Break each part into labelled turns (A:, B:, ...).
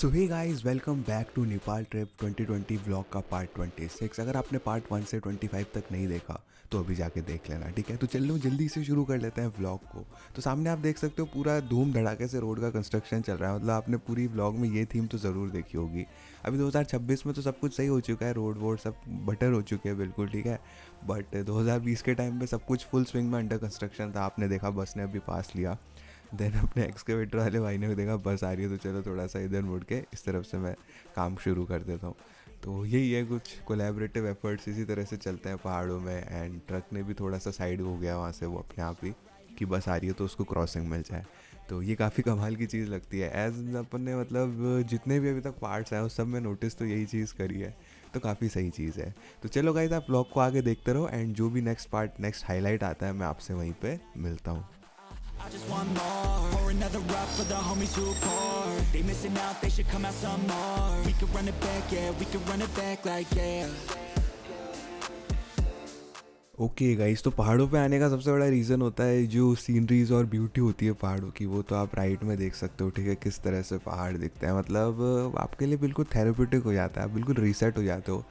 A: So hey guys, welcome back to Nepal trip 2020 vlog का part 26। अगर आपने पार्ट 1 से 25 तक नहीं देखा तो अभी जाके देख लेना, ठीक है। तो चलो जल्दी से शुरू कर लेते हैं व्लॉग को। तो सामने आप देख सकते हो पूरा धूम धड़ाके से रोड का कंस्ट्रक्शन चल रहा है। मतलब आपने पूरी व्लॉग में ये थीम तो ज़रूर देखी होगी। अभी 2026 में तो सब कुछ सही हो चुका है, रोड वोड सब बटर हो चुके हैं बिल्कुल, ठीक है। बट 2020 के टाइम पे सब कुछ फुल स्विंग में अंडर कंस्ट्रक्शन था। आपने देखा बस ने अभी पास लिया, देन अपने एक्सकेवेटर वाले भाई ने भी देखा बस आ रही है तो चलो थोड़ा सा इधर मुड़ के इस तरफ से मैं काम शुरू कर देता हूँ। तो यही है, कुछ कोलैबोरेटिव एफर्ट्स इसी तरह से चलते हैं पहाड़ों में। एंड ट्रक ने भी थोड़ा सा साइड हो गया वहाँ से, वो अपने आप ही कि बस आ रही है तो उसको क्रॉसिंग मिल जाए। तो ये काफ़ी कमाल की चीज़ लगती है। एज अपन ने मतलब जितने भी अभी तक पार्ट्स आए उस सब में नोटिस तो यही चीज़ करी है, तो काफ़ी सही चीज़ है। तो चलो गाइस, आप व्लॉग को आगे देखते रहो एंड जो भी नेक्स्ट पार्ट नेक्स्ट हाईलाइट आता है मैं आपसे वहीं पे मिलता हूँ।
B: I just want more, pour another up for the homies who pour. They missing out, they should come out some more. We can run it back, yeah, we can run it back like yeah.
A: Okay guys, तो पहाड़ों पे आने का सबसे बड़ा reason होता है जो सीनरीज और ब्यूटी होती है पहाड़ों की। वो तो आप राइट में देख सकते हो, ठीक है, किस तरह से पहाड़ दिखते हैं। मतलब आपके लिए बिल्कुल थेरेपेटिक हो जाता है, आप बिल्कुल रीसेट हो जाते हो।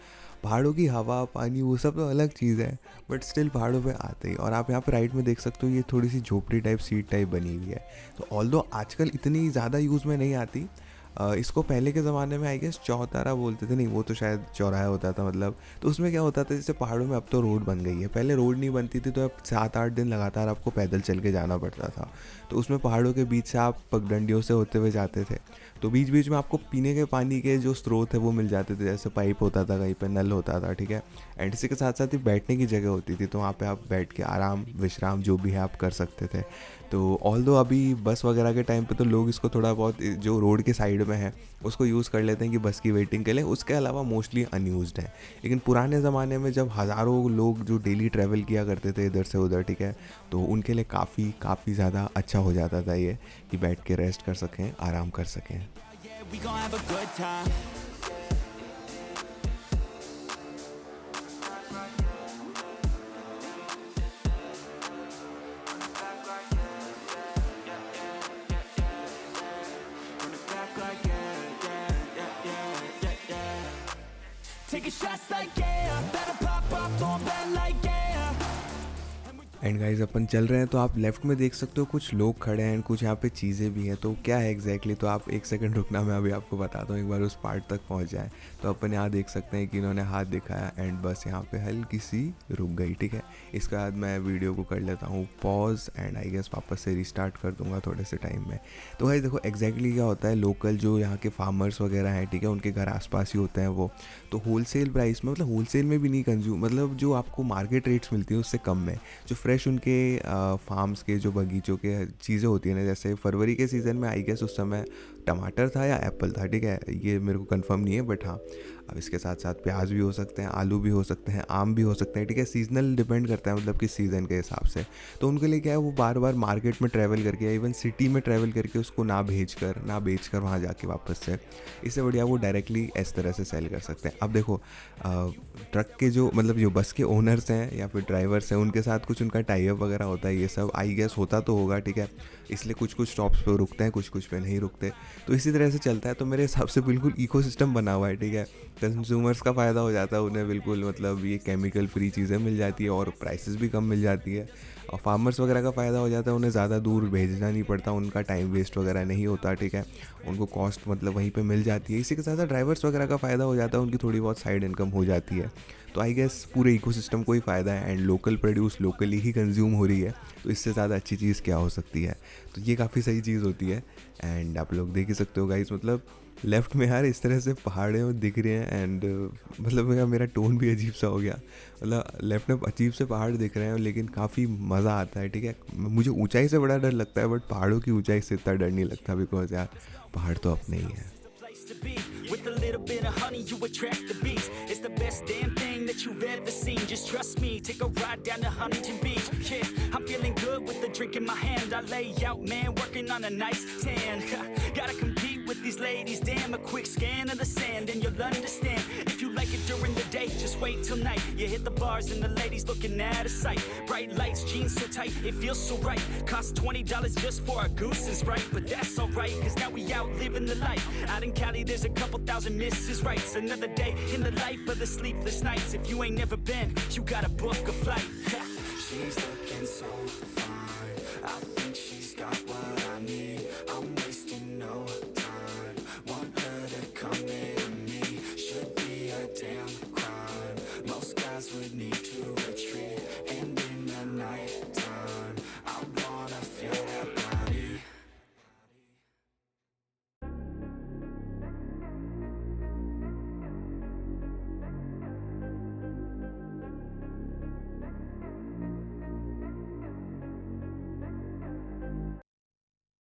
A: पहाड़ों की हवा पानी वो सब तो अलग चीज़ है, बट स्टिल पहाड़ों पे आते ही। और आप यहाँ पे राइट में देख सकते हो ये थोड़ी सी झोपड़ी टाइप सीट टाइप बनी हुई है। तो ऑल्दो आजकल इतनी ज़्यादा यूज़ में नहीं आती। इसको पहले के ज़माने में आई गेस चौतारा बोलते थे, नहीं वो तो शायद चौराहा होता था। मतलब तो उसमें क्या होता था, जैसे पहाड़ों में अब तो रोड बन गई है, पहले रोड नहीं बनती थी तो अब 7-8 दिन लगातार आपको पैदल चल के जाना पड़ता था। तो उसमें पहाड़ों के बीच से आप पगडंडियों से होते हुए जाते थे। तो बीच बीच में आपको पीने के पानी के जो स्रोत है वो मिल जाते थे, जैसे पाइप होता था, कहीं पर नल होता था, ठीक है। एंड इसी के साथ साथ ही बैठने की जगह होती थी, तो वहाँ पे आप बैठ के आराम विश्राम जो भी है आप कर सकते थे। तो ऑल्दो अभी बस वगैरह के टाइम पे तो लोग इसको थोड़ा बहुत जो रोड के साइड में है उसको यूज़ कर लेते हैं कि बस की वेटिंग के लिए, उसके अलावा मोस्टली अनयूज्ड है। लेकिन पुराने ज़माने में जब हज़ारों लोग जो डेली ट्रैवल किया करते थे इधर से उधर, ठीक है, तो उनके लिए काफ़ी ज़्यादा अच्छा हो जाता था ये कि बैठ के रेस्ट कर सकें, आराम कर सकें।
B: Yeah, we gon' have a good time. Run it back like yeah, yeah, yeah, yeah, yeah, yeah. Taking shots like yeah, better pop off, throwing back like yeah.
A: And guys अपन चल रहे हैं तो आप लेफ्ट में देख सकते हो कुछ लोग खड़े हैं एंड कुछ यहाँ पे चीज़ें भी हैं। तो क्या है एग्जैक्टली, तो आप एक सेकंड रुकना, मैं अभी आपको बताता हूँ। एक बार उस पार्ट तक पहुँच जाए तो अपन यहाँ देख सकते हैं कि इन्होंने हाथ दिखाया एंड बस यहाँ पे हल्की सी रुक गई, ठीक है। इसके बाद मैं वीडियो को कर लेता हूँ पॉज एंड आई गेस वापस से रिस्टार्ट कर दूँगा थोड़े से टाइम में। तो गाइज देखो एग्जैक्टली क्या होता है, लोकल जो यहाँ के फार्मर्स वगैरह हैं, ठीक है, उनके घर आसपास ही होते हैं वो। तो होलसेल प्राइस में, मतलब होलसेल में भी नहीं कंज्यूम, मतलब जो आपको मार्केट रेट्स मिलती है उससे कम में जो फ्रेश उनके फार्म्स के जो बगीचों के चीज़ें होती हैं ना, जैसे फरवरी के सीज़न में आई गेस उस समय टमाटर था या एप्पल था, ठीक है, ये मेरे को कंफर्म नहीं है, बट हाँ अब इसके साथ साथ प्याज भी हो सकते हैं, आलू भी हो सकते हैं, आम भी हो सकते हैं, ठीक है। सीजनल डिपेंड करता है, मतलब कि सीज़न के हिसाब से। तो उनके लिए क्या है, वो बार बार मार्केट में ट्रैवल करके या इवन सिटी में ट्रैवल करके उसको ना बेच कर वहाँ जाके वापस से, इससे बढ़िया वो डायरेक्टली इस तरह से सेल कर सकते हैं। अब देखो ट्रक के जो मतलब जो बस के ओनर्स हैं या फिर ड्राइवर्स हैं, उनके साथ कुछ उनका टाई अप वगैरह होता है, ये सब आई गेस होता तो होगा, ठीक है। इसलिए कुछ स्टॉप्स पे रुकते हैं, कुछ पे नहीं रुकते। तो इसी तरह से चलता है। तो मेरे हिसाब से बिल्कुल इकोसिस्टम बना हुआ है, ठीक है। कंज्यूमर्स का फ़ायदा हो जाता है उन्हें, बिल्कुल मतलब ये केमिकल फ्री चीज़ें मिल जाती है और प्राइसेस भी कम मिल जाती है। और फार्मर्स वगैरह का फ़ायदा हो जाता है, उन्हें ज़्यादा दूर भेजना नहीं पड़ता, उनका टाइम वेस्ट वगैरह नहीं होता, ठीक है। उनको कॉस्ट मतलब वहीं पे मिल जाती है। इसी के साथ साथ ड्राइवर्स वगैरह का फ़ायदा हो जाता है, उनकी थोड़ी बहुत साइड इनकम हो जाती है। तो आई गेस पूरे इकोसिस्टम को ही फ़ायदा है and local produce locally he consume हो रही है। तो इससे ज़्यादा अच्छी चीज़ क्या हो सकती है। तो ये काफ़ी सही चीज़ होती है। एंड आप लोग देख ही सकते हो गाइस, मतलब लेफ़्ट में यार इस तरह से पहाड़ें दिख रही हैं एंड मतलब मेरा टोन भी अजीब सा हो गया। मतलब लेफ़्ट में अजीब से पहाड़ दिख रहे हैं लेकिन काफ़ी मज़ा आता है, ठीक है। मुझे ऊंचाई से बड़ा डर लगता है बट पहाड़ों की ऊंचाई से इतना डर नहीं लगता, बिकॉज यार पहाड़ तो अपने ही है।
B: Place to be. With a little bit of honey, you attract the bees. It's the best damn thing that you've ever seen. Just trust me, take a ride down to Huntington Beach. Yeah, I'm feeling good with the drink in my hand. I lay out, man, working on a nice tan. Gotta compete with with these ladies, damn, a quick scan of the sand and you'll understand. If you like it during the day, just wait till night. You hit the bars and the ladies looking at a sight. Bright lights, jeans so tight, it feels so right. Cost $20 just for a goose is right. But that's alright, cause now we out living the life. Out in Cali there's a couple thousand Mrs. Rights. Another day in the life of the sleepless nights. If you ain't never been, you gotta book a flight. She's looking so fine, I think she's got what I need. I'm wasting no time, want her to come into me. Should be a damn crime, most guys would need to retreat. And in the night time, I wanna feel that body.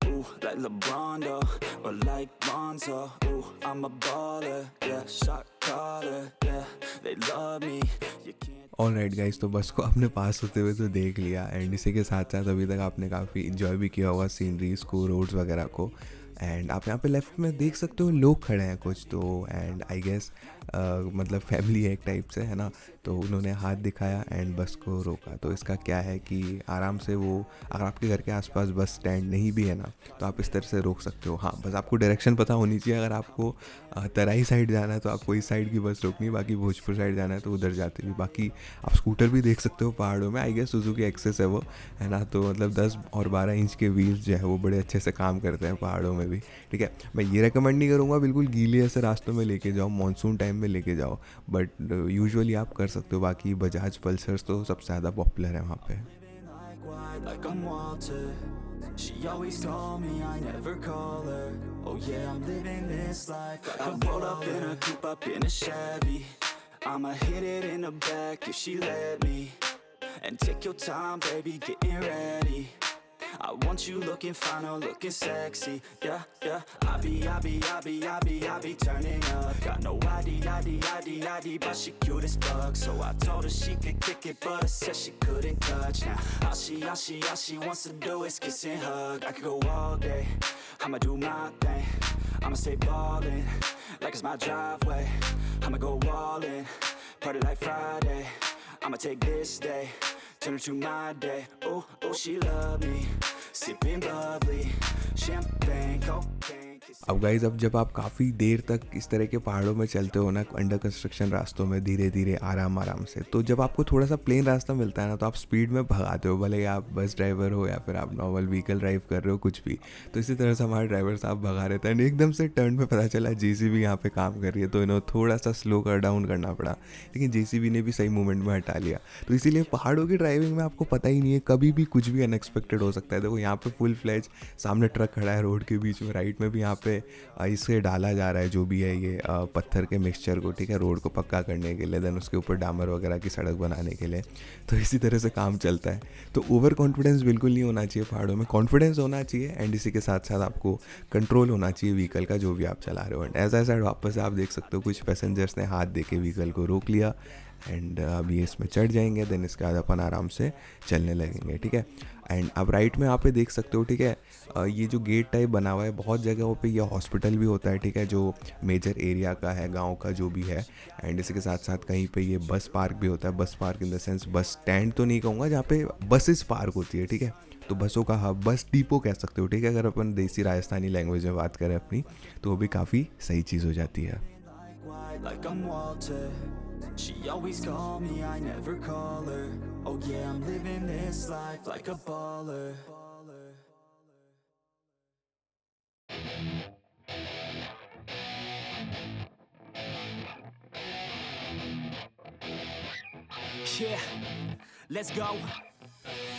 B: Ooh, like LeBron though, or like Lonzo. Ooh, I'm a baller, yeah, shot caller, yeah, they love me. You can't.
A: All right guys, तो बस को आपने पास होते हुए तो देख लिया and इसी के साथ साथ अभी तक आपने काफ़ी इन्जॉय भी किया होगा सीनरीज को, रोड्स वगैरह को। एंड आप यहाँ पे लेफ्ट में देख सकते हो लोग खड़े हैं कुछ तो, एंड आई गेस मतलब फैमिली है एक टाइप से, है ना। तो उन्होंने हाथ दिखाया एंड बस को रोका। तो इसका क्या है कि आराम से वो, अगर आपके घर के आसपास बस स्टैंड नहीं भी है ना, तो आप इस तरह से रोक सकते हो। हाँ, बस आपको डायरेक्शन पता होनी चाहिए। अगर आपको तराई साइड जाना है तो आपको इस साइड की बस रोकनी है, बाकी भोजपुर साइड जाना है तो उधर जाते हुए। बाकी आप स्कूटर भी देख सकते हो पहाड़ों में, आई गेस सुजुकी एक्सेस है वो, है ना। तो मतलब 10 और 12 इंच के व्हील्स जो है वो बड़े अच्छे से काम करते हैं पहाड़ों में भी, ठीक है। मैं ये रेकमेंड नहीं करूँगा बिल्कुल गीले ऐसे रास्तों में लेके जाओ, मानसून टाइम में लेके जाओ, बट यूजुअली आप कर सकते हो। बाकी बजाज पल्सर्स तो सबसे ज़्यादा पॉपुलर है वहाँ पे।
B: Like I'm Walter, she always call me, I never call her. Oh yeah, I'm living this life like I'm rolled up in a coupe, up in a Chevy. I'ma hit it in the back if she let me. And take your time, baby, getting ready. I want you looking fine or looking sexy. Yeah, yeah. I be turning up. Got no ID, but she cute as fuck. So I told her she could kick it, but I said she couldn't touch. Now all she wants to do is kiss and hug. I could go all day, I'ma do my thing. I'ma stay ballin', like it's my driveway. I'ma go all in, party like Friday. I'ma take this day, turn it to my day. Oh, oh, she love me, sipping bubbly, champagne, cocaine.
A: अब guys, अब जब आप काफ़ी देर तक इस तरह के पहाड़ों में चलते हो ना, अंडर कंस्ट्रक्शन रास्तों में धीरे धीरे आराम से, तो जब आपको थोड़ा सा प्लेन रास्ता मिलता है ना, तो आप स्पीड में भगाते हो, भले आप बस ड्राइवर हो या फिर आप नॉर्मल व्हीकल ड्राइव कर रहे हो, कुछ भी। तो इसी तरह से हमारे ड्राइवर साहब भगा रहे थे एंड एकदम से टर्न में पता चला जेसीबी यहाँ पे काम कर रही है, तो इन्हें थोड़ा सा स्लो कर डाउन करना पड़ा, लेकिन जेसीबी ने भी सही मूवमेंट में हटा लिया। तो इसीलिए पहाड़ों की ड्राइविंग में आपको पता ही नहीं है, कभी भी कुछ भी अनएक्सपेक्टेड हो सकता है। देखो यहाँ पे फुल फ्लैज सामने ट्रक खड़ा है रोड के बीच में, राइट में भी यहाँ पे इसे डाला जा रहा है जो भी है ये पत्थर के मिक्सचर को, ठीक है, रोड को पक्का करने के लिए, देन उसके ऊपर डामर वगैरह की सड़क बनाने के लिए। तो इसी तरह से काम चलता है। तो ओवर कॉन्फिडेंस बिल्कुल नहीं होना चाहिए पहाड़ों में, कॉन्फिडेंस होना चाहिए एंड इसी के साथ साथ आपको कंट्रोल होना चाहिए व्हीकल का जो भी आप चला रहे हो। एंड ऐसा साइड वापस आप देख सकते हो कुछ पैसेंजर्स ने हाथ दे के व्हीकल को रोक लिया एंड अब ये इसमें चढ़ जाएंगे, देन इसके बाद अपन आराम से चलने लगेंगे, ठीक है। एंड अब राइट में आप पे देख सकते हो, ठीक है, ये जो गेट टाइप बना हुआ है, बहुत जगहों पे ये हॉस्पिटल भी होता है, ठीक है, जो मेजर एरिया का है, गांव का जो भी है। एंड इसके साथ साथ कहीं पे ये बस पार्क भी होता है, bus park in the sense bus stand तो नहीं कहूँगा, जहाँ पे बसेस पार्क होती है, ठीक है। तो बसों का हब, बस डिपो कह सकते हो, ठीक है, अगर अपन देसी राजस्थानी लैंग्वेज में बात करें अपनी, तो वो भी काफ़ी सही चीज़ हो जाती है।
B: Like I'm Walter, she always call me, I never call her. Oh yeah, I'm living this life like a baller. Yeah, let's go.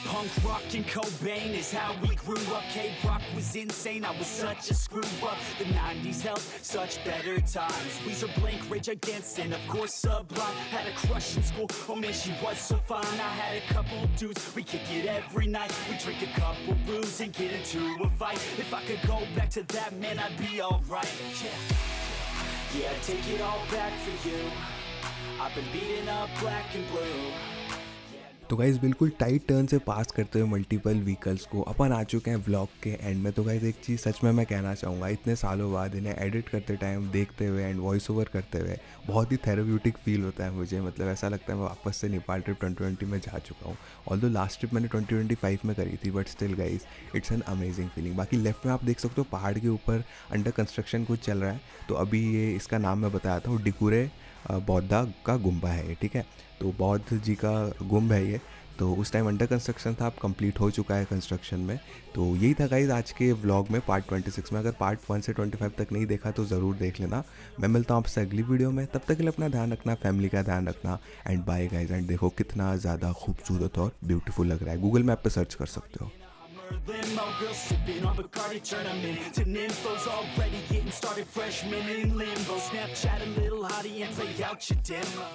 B: Punk rock and Cobain is how we grew up. K-Rock was insane, I was such a screw up. The 90s held such better times. Weezer, Blink, Rage Against, and of course Sublime. Had a crush in school, oh man she was so fine. I had a couple dudes, we kick it every night. We drink a couple brews and get into a fight. If I could go back to that, man, I'd be alright. Yeah, I'd take it all back for you. I've been beating up black and blue.
A: तो guys बिल्कुल tight turn से पास करते हुए multiple vehicles को अपन आ चुके हैं vlog के and में। तो गाइज़ एक चीज़ सच में मैं कहना चाहूँगा, इतने सालों बाद इन्हें एडिट करते टाइम देखते हुए एंड वॉइस ओवर करते हुए बहुत ही थेरेप्यूटिक फील होता है मुझे। मतलब ऐसा लगता है मैं वापस से नेपाल ट्रिप 2020 में जा चुका हूँ। ऑल्दो लास्ट ट्रिप मैंने 2025 में करी थी, but still guys it's an amazing feeling. बाकी लेफ्ट में आप देख सकते हो पहाड़ के ऊपर अंडर कंस्ट्रक्शन कुछ चल रहा है। तो अभी ये इसका नाम मैं बताया था, डिकुरे बौद्धा का गुम्बा है ये, ठीक है। तो बौद्ध जी का गुम्ब है ये। तो उस टाइम अंडर कंस्ट्रक्शन था, अब कंप्लीट हो चुका है कंस्ट्रक्शन में। तो यही था गाइज़ आज के व्लॉग में पार्ट 26 में। अगर पार्ट 1 से 25 तक नहीं देखा तो ज़रूर देख लेना। मैं मिलता हूँ आपसे अगली वीडियो में, तब तक के लिए अपना ध्यान रखना, फैमिली का ध्यान रखना एंड बाय गाइज़। एंड देखो कितना ज़्यादा खूबसूरत और ब्यूटीफुल लग रहा है, गूगल मैप पे सर्च कर सकते हो।
B: Limo girl sipping on Bacardi tournament to nymphos already getting started, freshmen in limbo, Snapchat a little hottie and play out your demo.